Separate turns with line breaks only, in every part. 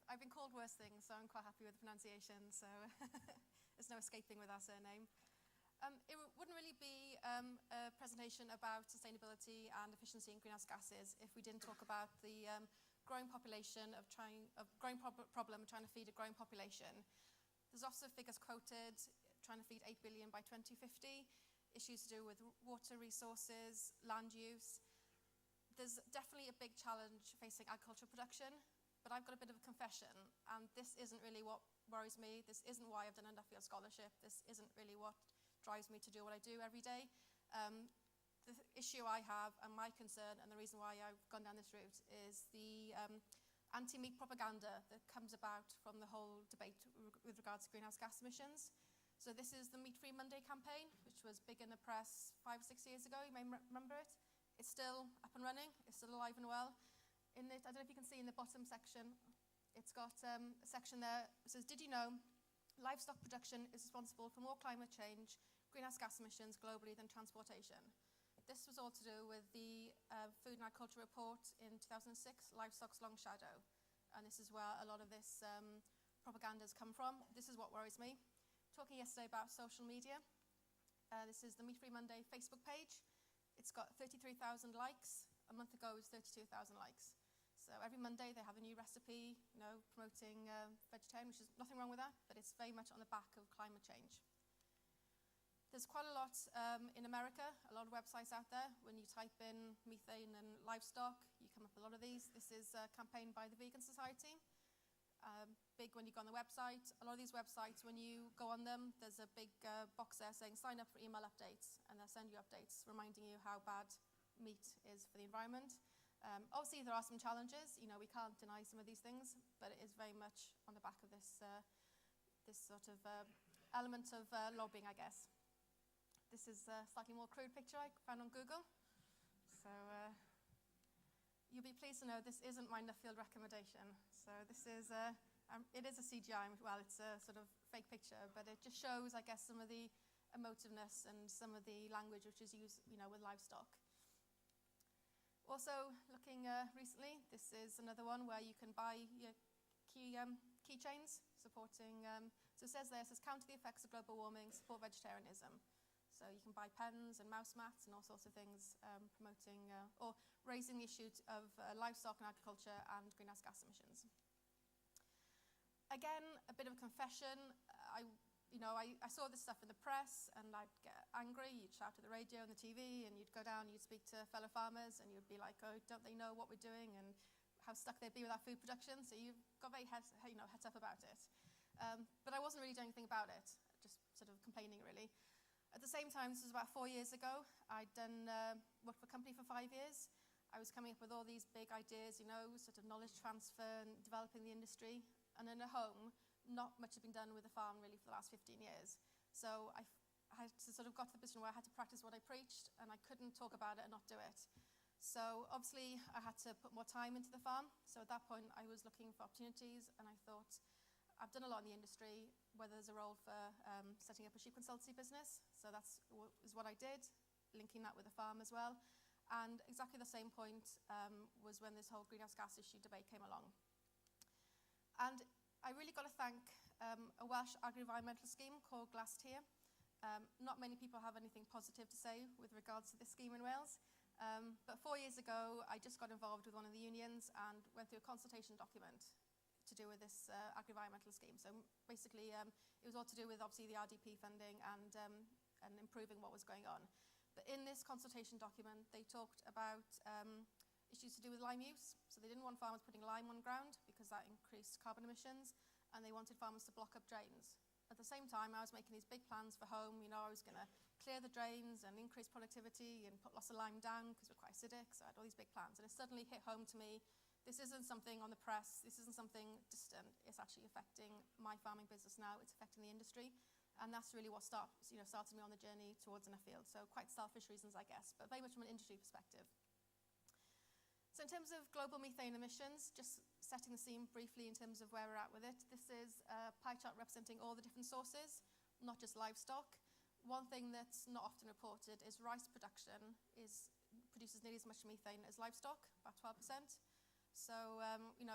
I've been called worse things, so I'm quite happy with the pronunciation, so there's no escaping with our surname. It wouldn't really be a presentation about sustainability and efficiency in greenhouse gases if we didn't talk about the growing population problem trying to feed a growing population. There's also figures quoted, trying to feed 8 billion by 2050, issues to do with water resources, land use. There's definitely a big challenge facing agricultural production, but I've got a bit of a confession, and this isn't really what worries me. This isn't why I've done a Nuffield Scholarship. This isn't really what drives me to do what I do every day. The issue I have and my concern and the reason why I've gone down this route is the anti-meat propaganda that comes about from the whole debate with regards to greenhouse gas emissions. So this is the Meat Free Monday campaign, which was big in the press 5 or 6 years ago. You may remember it. It's still up and running. It's still alive and well. In it, I don't know if you can see in the bottom section, it's got a section there that says, did you know livestock production is responsible for more climate change, greenhouse gas emissions globally than transportation? This was all to do with the Food and Agriculture Report in 2006, Livestock's Long Shadow. And this is where a lot of this propaganda has come from. This is what worries me. Talking yesterday about social media. This is the Meat Free Monday Facebook page. It's got 33,000 likes. A month ago it was 32,000 likes. So every Monday they have a new recipe, promoting vegetarian, which is nothing wrong with that, but it's very much on the back of climate change. There's quite a lot in America, a lot of websites out there. When you type in methane and livestock, you come up with a lot of these. This is a campaign by the Vegan Society. Big when you go on the website. A lot of these websites, when you go on them, there's a big box there saying sign up for email updates, and they'll send you updates reminding you how bad meat is for the environment. Obviously, there are some challenges. We can't deny some of these things, but it is very much on the back of this sort of element of lobbying, I guess. This is a slightly more crude picture I found on Google. So you'll be pleased to know this isn't my Nuffield recommendation. So this is, it is a CGI, well, it's a sort of fake picture, but it just shows, I guess, some of the emotiveness and some of the language which is used, with livestock. Also, looking recently, this is another one where you can buy your keychains supporting, so it says there, it says counter the effects of global warming, support vegetarianism. So you can buy pens and mouse mats and all sorts of things promoting or raising the issue of livestock and agriculture and greenhouse gas emissions. Again, a bit of a confession. I saw this stuff in the press and I'd get angry. You'd shout at the radio and the TV and you'd go down, you'd speak to fellow farmers and you'd be like, oh, don't they know what we're doing and how stuck they'd be with our food production? So you've got very heads up about it. But I wasn't really doing anything about it, just sort of complaining really. At the same time, this was about 4 years ago, I'd worked for a company for 5 years. I was coming up with all these big ideas, sort of knowledge transfer and developing the industry. And in a home, not much had been done with the farm really for the last 15 years. So I had to sort of got to the position where I had to practice what I preached and I couldn't talk about it and not do it. So obviously I had to put more time into the farm. So at that point I was looking for opportunities and I thought, I've done a lot in the industry, whether there's a role for setting up a sheep consultancy business. So that's what I did, linking that with the farm as well. And exactly the same point was when this whole greenhouse gas issue debate came along. And I really got to thank a Welsh agri-environmental scheme called Glass Tier. Not many people have anything positive to say with regards to this scheme in Wales. But 4 years ago, I just got involved with one of the unions and went through a consultation document to do with this agri-environmental scheme. So basically, it was all to do with obviously the RDP funding and improving what was going on. But in this consultation document, they talked about issues to do with lime use. So they didn't want farmers putting lime on ground because that increased carbon emissions, and they wanted farmers to block up drains. At the same time, I was making these big plans for home. I was going to clear the drains and increase productivity and put lots of lime down because we're quite acidic. So I had all these big plans, and it suddenly hit home to me. This isn't something on the press, this isn't something distant, it's actually affecting my farming business now, it's affecting the industry, and that's really what started me on the journey towards Nuffield. So quite selfish reasons, I guess, but very much from an industry perspective. So in terms of global methane emissions, just setting the scene briefly in terms of where we're at with it, this is a pie chart representing all the different sources, not just livestock. One thing that's not often reported is rice production produces nearly as much methane as livestock, about 12%. So,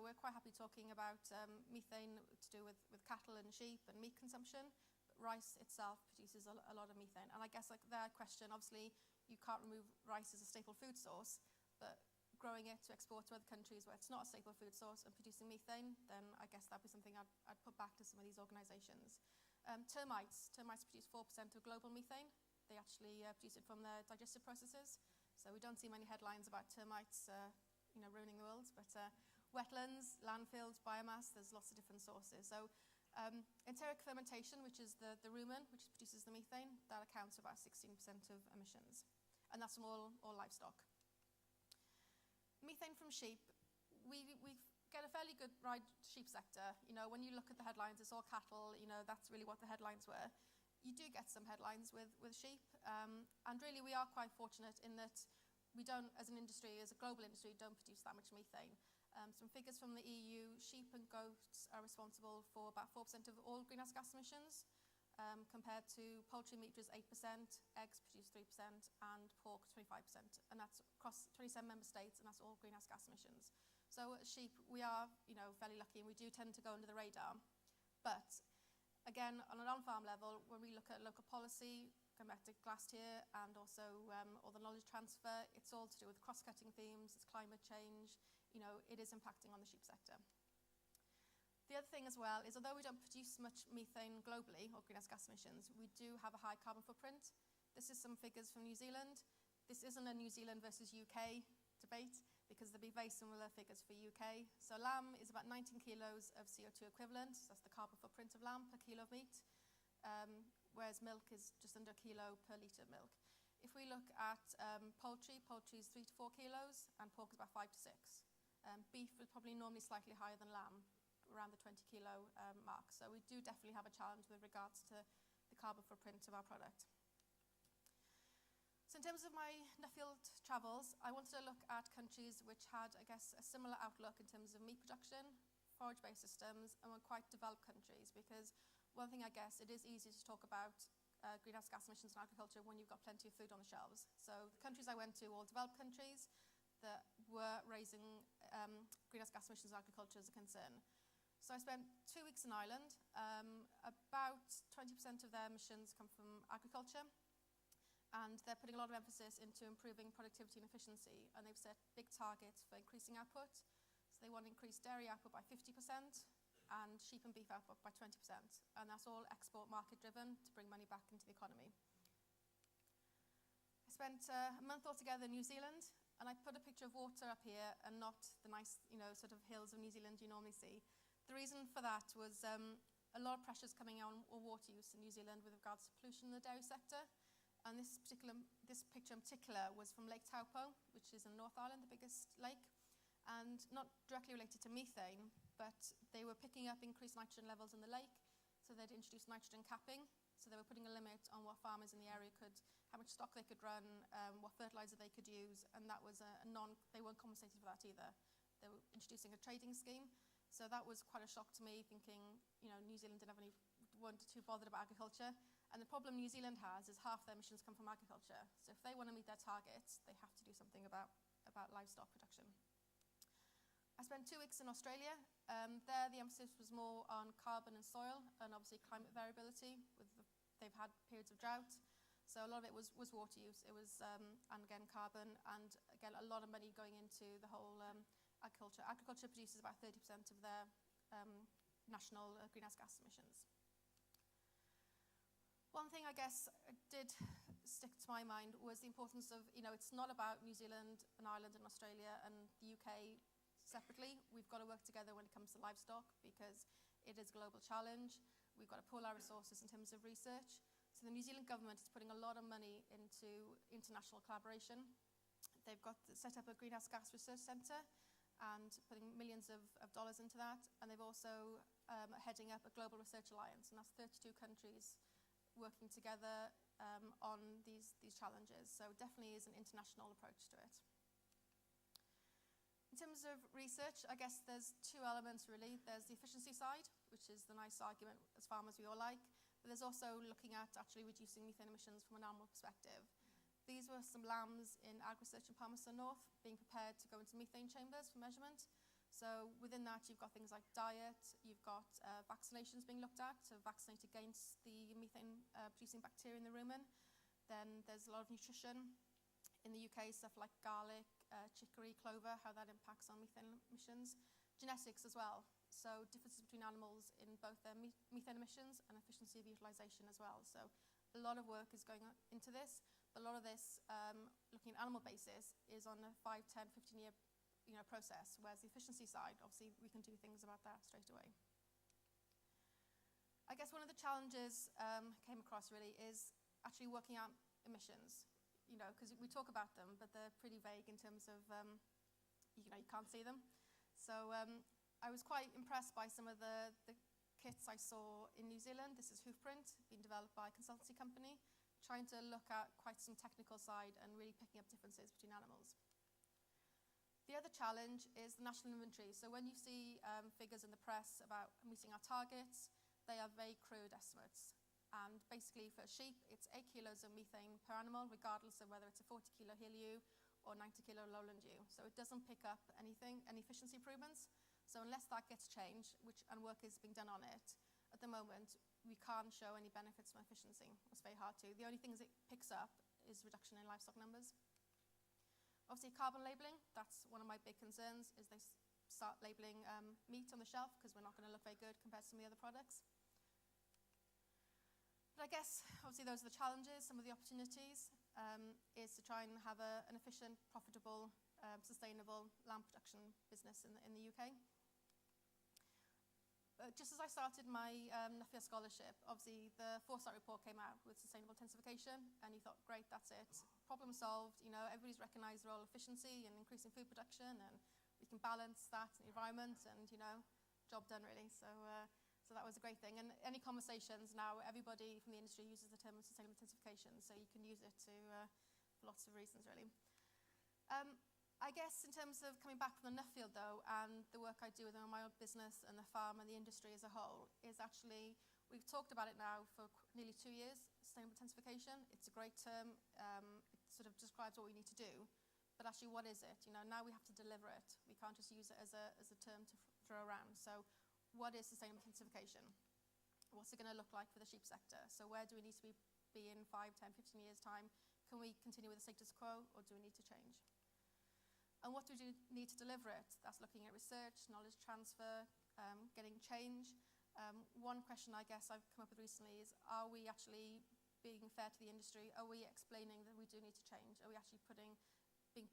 we're quite happy talking about methane to do with cattle and sheep and meat consumption. But rice itself produces a lot of methane. And I guess like their question, obviously, you can't remove rice as a staple food source, but growing it to export to other countries where it's not a staple food source and producing methane, then I guess that'd be something I'd put back to some of these organisations. Termites produce 4% of global methane. They actually produce it from their digestive processes. So we don't see many headlines about termites ruining the world, but wetlands, landfills, biomass, there's lots of different sources. So enteric fermentation, which is the rumen, which produces the methane, that accounts for about 16% of emissions. And that's from all livestock. Methane from sheep, we get a fairly good ride sheep sector. When you look at the headlines, it's all cattle, that's really what the headlines were. You do get some headlines with sheep, and really we are quite fortunate in that we don't, as an industry, as a global industry, don't produce that much methane. Some figures from the EU, sheep and goats are responsible for about 4% of all greenhouse gas emissions, compared to poultry meat, which is 8%, eggs produce 3%, and pork 25%. And that's across 27 member states, and that's all greenhouse gas emissions. So sheep, we are, fairly lucky, and we do tend to go under the radar. But again, on an on-farm level, when we look at local policy, come back to glass tier, and also all the knowledge transfer, it's all to do with cross-cutting themes, it's climate change, it is impacting on the sheep sector. The other thing as well is, although we don't produce much methane globally, or greenhouse gas emissions, we do have a high carbon footprint. This is some figures from New Zealand. This isn't a New Zealand versus UK debate, because there'll be very similar figures for UK. So lamb is about 19 kilos of CO2 equivalent. So that's the carbon footprint of lamb per kilo of meat, whereas milk is just under a kilo per litre of milk. If we look at poultry is 3 to 4 kilos, and pork is about 5 to 6. Beef is probably normally slightly higher than lamb, around the 20 kilo mark. So we do definitely have a challenge with regards to the carbon footprint of our product. So in terms of my Nuffield travels, I wanted to look at countries which had, I guess, a similar outlook in terms of meat production, forage-based systems, and were quite developed countries, because one thing, I guess, it is easy to talk about greenhouse gas emissions in agriculture when you've got plenty of food on the shelves. So the countries I went to were all developed countries that were raising greenhouse gas emissions in agriculture as a concern. So I spent 2 weeks in Ireland. About 20% of their emissions come from agriculture, and they're putting a lot of emphasis into improving productivity and efficiency, and they've set big targets for increasing output. So they want to increase dairy output by 50% and sheep and beef output by 20%, and that's all export market driven to bring money back into the economy. I spent a month altogether in New Zealand, and I put a picture of water up here and not the nice, sort of hills of New Zealand you normally see. The reason for that was a lot of pressures coming on water use in New Zealand with regards to pollution in the dairy sector. And this picture in particular was from Lake Taupo, which is in North Ireland, the biggest lake, and not directly related to methane, but they were picking up increased nitrogen levels in the lake, so they'd introduced nitrogen capping. So they were putting a limit on what farmers in the area how much stock they could run, what fertilizer they could use, and that was they weren't compensated for that either. They were introducing a trading scheme. So that was quite a shock to me, thinking, New Zealand weren't too bothered about agriculture. And the problem New Zealand has is half their emissions come from agriculture. So if they want to meet their targets, they have to do something about livestock production. I spent 2 weeks in Australia. There, the emphasis was more on carbon and soil, and obviously climate variability. They've had periods of drought. So a lot of it was water use. It was, and again, carbon, and again, a lot of money going into the whole agriculture. Agriculture produces about 30% of their national greenhouse gas emissions. One thing I guess did stick to my mind was the importance of, it's not about New Zealand and Ireland and Australia and the UK separately. We've got to work together when it comes to livestock, because it is a global challenge. We've got to pool our resources in terms of research. So the New Zealand government is putting a lot of money into international collaboration. They've set up a greenhouse gas research centre and putting millions of dollars into that. And they've also heading up a global research alliance, and that's 32 countries working together on these challenges. So it definitely is an international approach to it. In terms of research, I guess there's two elements really. There's the efficiency side, which is the nice argument as farmers we all like, but there's also looking at actually reducing methane emissions from an animal perspective. These were some lambs in ag research in Palmerston North being prepared to go into methane chambers for measurement. So within that, you've got things like diet, you've got vaccinations being looked at, to vaccinate against the methane producing bacteria in the rumen. Then there's a lot of nutrition. In the UK, stuff like garlic, chicory, clover, how that impacts on methane emissions. Genetics as well, so differences between animals in both their methane emissions and efficiency of utilisation as well. So a lot of work is going into this, but a lot of this, looking at animal basis, is on a 5, 10, 15-year process, whereas the efficiency side, obviously, we can do things about that straight away. I guess one of the challenges came across really is actually working out emissions, because we talk about them, but they're pretty vague in terms of, you can't see them. So I was quite impressed by some of the kits I saw in New Zealand. This is Hoofprint, being developed by a consultancy company, trying to look at quite some technical side and really picking up differences between animals. The other challenge is the national inventory. So when you see figures in the press about meeting our targets, they are very crude estimates. And basically for sheep, it's 8 kilos of methane per animal, regardless of whether it's a 40 kilo hill ewe or 90 kilo lowland ewe. So it doesn't pick up any efficiency improvements. So unless that gets changed, and work is being done on it, at the moment, we can't show any benefits from efficiency. It's very hard to. The only things it picks up is reduction in livestock numbers. Obviously, carbon labelling, that's one of my big concerns, is they start labelling meat on the shelf, because we're not going to look very good compared to some of the other products. But I guess, obviously, those are the challenges. Some of the opportunities is to try and have an efficient, profitable, sustainable lamb production business in the UK. Just as I started my Nuffield Scholarship, obviously the foresight report came out with sustainable intensification, and you thought, great, that's it. Problem solved, everybody's recognised the role of efficiency and increasing food production, and we can balance that in the environment, and, job done, really. So that was a great thing. And any conversations now, everybody from the industry uses the term sustainable intensification, so you can use it for lots of reasons, really. I guess in terms of coming back from the Nuffield, though, and the work I do within my own business and the farm and the industry as a whole, is actually, we've talked about it now for nearly 2 years, sustainable intensification. It's a great term. It sort of describes what we need to do. But actually, what is it? Now we have to deliver it. We can't just use it as a term to throw around. So what is sustainable intensification? What's it going to look like for the sheep sector? So where do we need to be in 5, 10, 15 years' time? Can we continue with the status quo, or do we need to change? And what do we need to deliver it? That's looking at research, knowledge transfer, getting change. One question I guess I've come up with recently is, are we actually being fair to the industry? Are we explaining that we do need to change? Are we actually being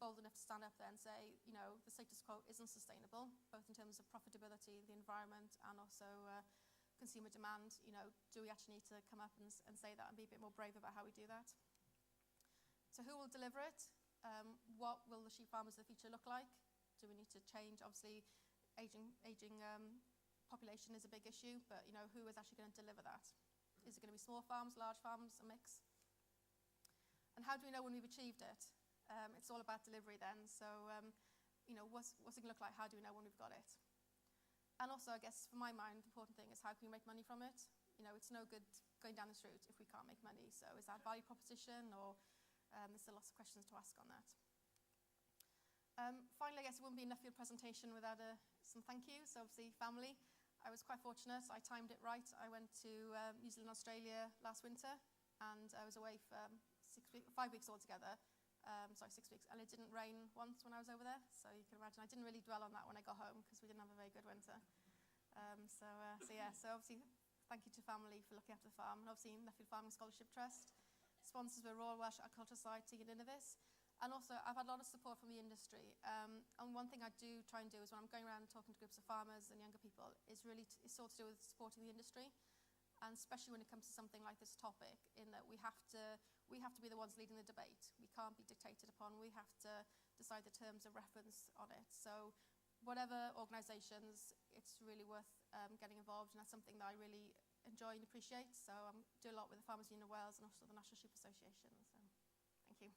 bold enough to stand up there and say, the status quo isn't sustainable, both in terms of profitability, the environment, and also consumer demand? Do we actually need to come up and say that and be a bit more brave about how we do that? So who will deliver it? What will the sheep farmers of the future look like? Do we need to change? Obviously, aging population is a big issue, but who is actually going to deliver that? Is it going to be small farms, large farms, a mix? And how do we know when we've achieved it? It's all about delivery then. So, what's it going to look like? How do we know when we've got it? And also, I guess, for my mind, the important thing is how can we make money from it? It's no good going down this route if we can't make money. So is that value proposition, or there's lots of questions to ask on that. Finally, I guess it wouldn't be a Nuffield presentation without some thank yous. So obviously, family. I was quite fortunate. I timed it right. I went to New Zealand, Australia last winter, and I was away for 5 weeks altogether. 6 weeks. And it didn't rain once when I was over there. So you can imagine I didn't really dwell on that when I got home, because we didn't have a very good winter. So obviously, thank you to family for looking after the farm. And obviously, Nuffield Farming Scholarship Trust. Sponsors were Royal Welsh Agricultural Society and Innovis. And also, I've had a lot of support from the industry. And one thing I do try and do is when I'm going around talking to groups of farmers and younger people is really sort of to do with supporting the industry. And especially when it comes to something like this topic, in that we have to be the ones leading the debate. We can't be dictated upon. We have to decide the terms of reference on it. So whatever organisations, it's really worth getting involved, and that's something that I really enjoy and appreciate. So I do a lot with the Farmers Union of Wales and also the National Sheep Association. So thank you.